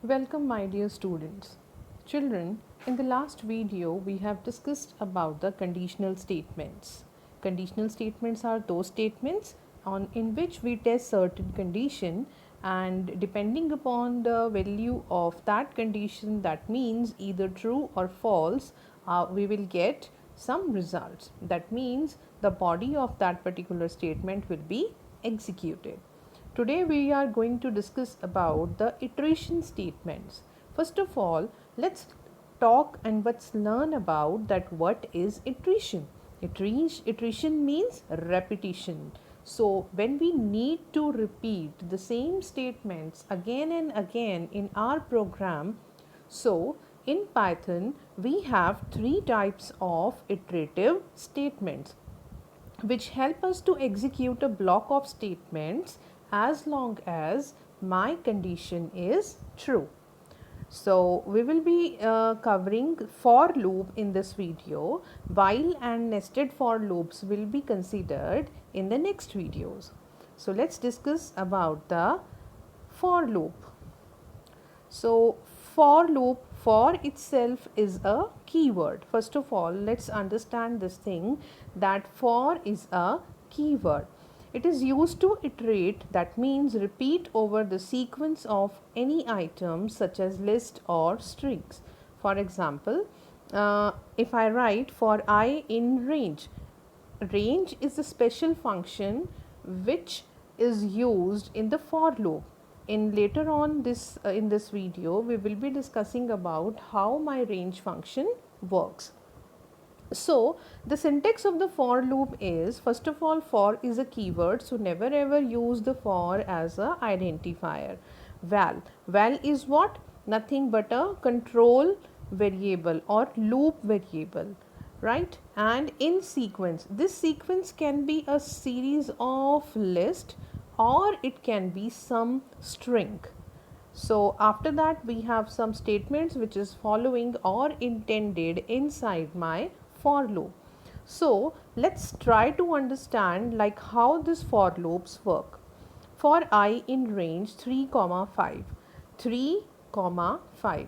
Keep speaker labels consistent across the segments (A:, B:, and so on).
A: Welcome my dear students. Children, in the last video we have discussed about the conditional statements. Conditional statements are those statements in which we test certain condition, and depending upon the value of that condition, that means either true or false, we will get some results. That means the body of that particular statement will be executed. Today we are going to discuss about the iteration statements. First of all, let's talk and let's learn about that what is iteration. Iteration means repetition. So when we need to repeat the same statements again and again in our program, so in Python we have three types of iterative statements which help us to execute a block of statements as long as my condition is true. So we will be covering for loop in this video, while and nested for loops will be considered in the next videos. So let's discuss about the for loop. So for loop, for itself is a keyword. First of all, let's understand this thing that for is a keyword. It is used to iterate, that means repeat over the sequence of any item such as list or strings. For example, if I write for I in range, range is a special function which is used in the for loop. In later on in this video we will be discussing about how my range function works. So the syntax of the for loop is, first of all, for is a keyword, so never ever use the for as a identifier. Val is what? Nothing but a control variable or loop variable, right? And in sequence, this sequence can be a series of list or it can be some string. So after that we have some statements which is following or intended inside my for loop. So let's try to understand like how this for loops work. For I in range 3 comma 5, 3 comma 5.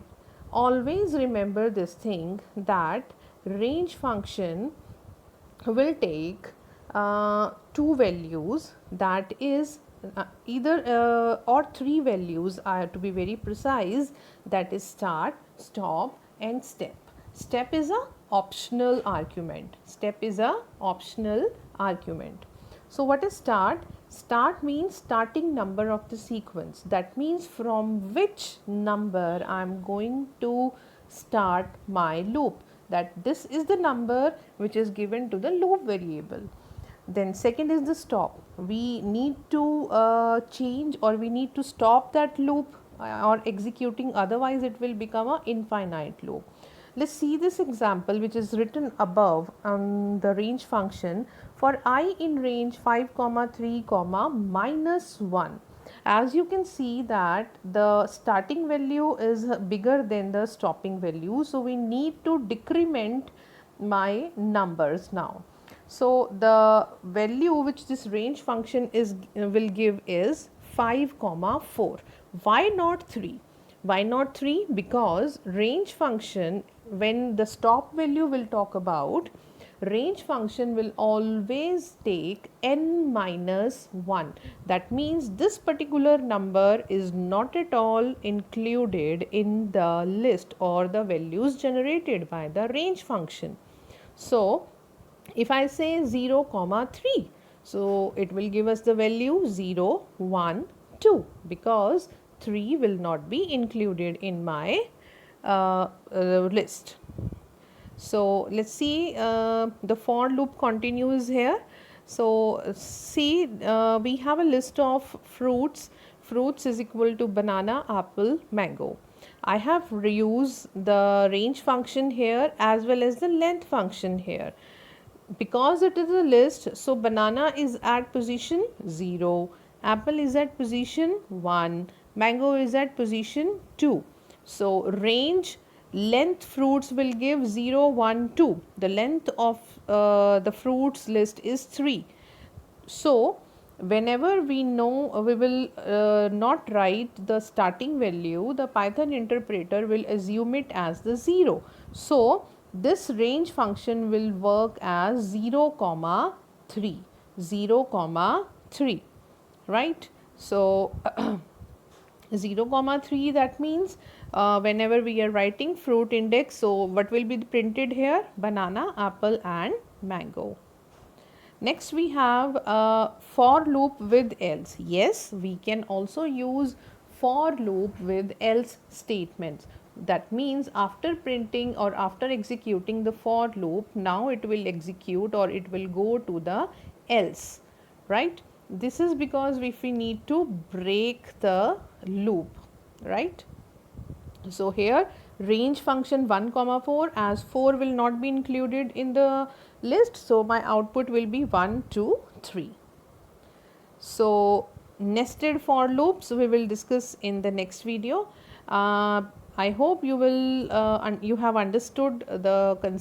A: Always remember this thing that range function will take two values, that is either or three values are to be very precise, that is start, stop and step. Step is a optional argument. Step is a optional argument. So what is start? Start means starting number of the sequence. That means from which number I am going to start my loop, that this is the number which is given to the loop variable. Then second is the stop. We need to change or we need to stop that loop or executing, otherwise it will become an infinite loop. Let's see this example which is written above on the range function. For I in range 5 comma 3 comma minus 1, as you can see that the starting value is bigger than the stopping value, so we need to decrement my numbers now. So the value which this range function is will give is 5 comma 4. Why not 3? Why not 3? Because range function, when the stop value will talk about, range function will always take n minus 1. That means this particular number is not at all included in the list or the values generated by the range function. So if I say 0 comma 3, so it will give us the value 0 1 2, because 3 will not be included in my list. So let's see, the for loop continues here. So see, we have a list of fruits. Fruits is equal to banana, apple, mango. I have reused the range function here as well as the length function here. Because it is a list, so banana is at position 0, apple is at position 1, mango is at position 2. So range length fruits will give 0 1 2. The length of the fruits list is 3. So whenever we know we will not write the starting value, the Python interpreter will assume it as the 0. So this range function will work as 0 comma 3, 0 comma 3, right? So 0 comma 3, that means whenever we are writing fruit index, so what will be printed here? Banana, apple and mango. Next we have a for loop with else. Yes, we can also use for loop with else statements. That means after printing or after executing the for loop, now it will execute or it will go to the else, right? This is because if we need to break the loop, right? So here range function 1 comma 4, as 4 will not be included in the list, so my output will be 1 2 3. So nested for loops we will discuss in the next video. I hope you will you have understood the concept